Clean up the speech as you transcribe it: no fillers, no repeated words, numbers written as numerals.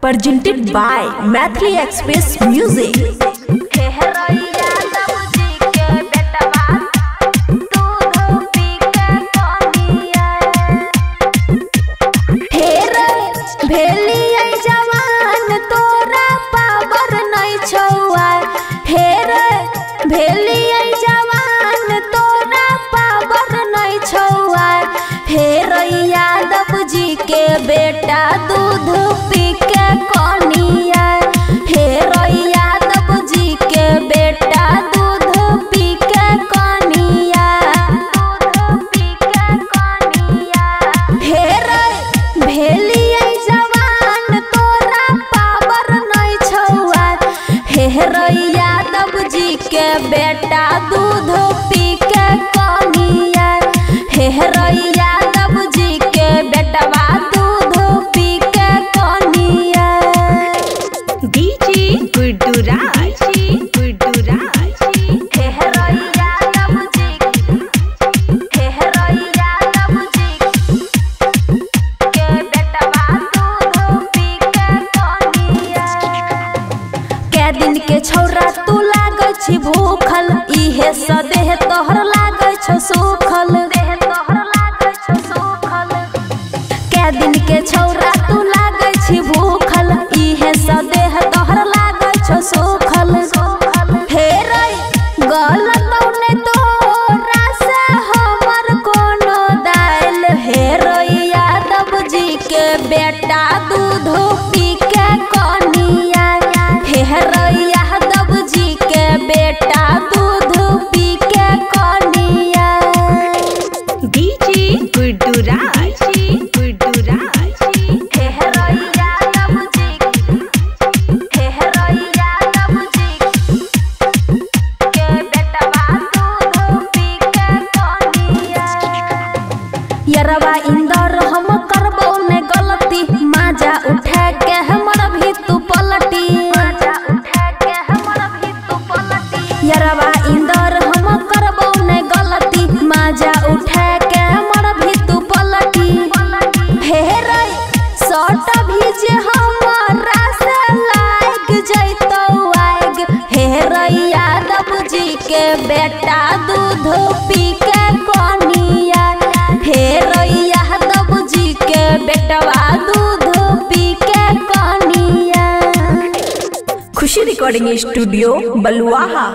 presented by Mathli Express Music। के बेटा दूध पी के कनिया हे यादव जी के बेटा दूध पी के कनिया हे भेलिए जवान तोरा पावर नहीं छुआ हे यादव जी के बेटा दूध पी के कनिया हे यादव जी के बेटवा दिन के छौरा तू लागे छी भूखल इहे सदेह तोहर लागे छ सुखल के दिन के छौरा तू लागे छी भूखल इहे सदेह तोहर लागे छ सुखल हे गलत ने तोरा से हमर कोनो दाल हे यादव जी के बेटा दूध पी के कनिया यादव जी के बेटा दूध पी के कनिया यरवा इंदर हम करबो ने गलती माजा उठा के हमर भी तू पलटी यरवा इंदर हम करबो ने गलती माजा उठा के हमर भी तू पलटी हे सट भी जे हमरा से लाग जइतो आग हे यादव जी के बेटा दूध पी के कनिया हे यादव जी के बेटवा दूध पी के कनिया। खुशी रिकॉर्डिंग स्टूडियो बलुआहा।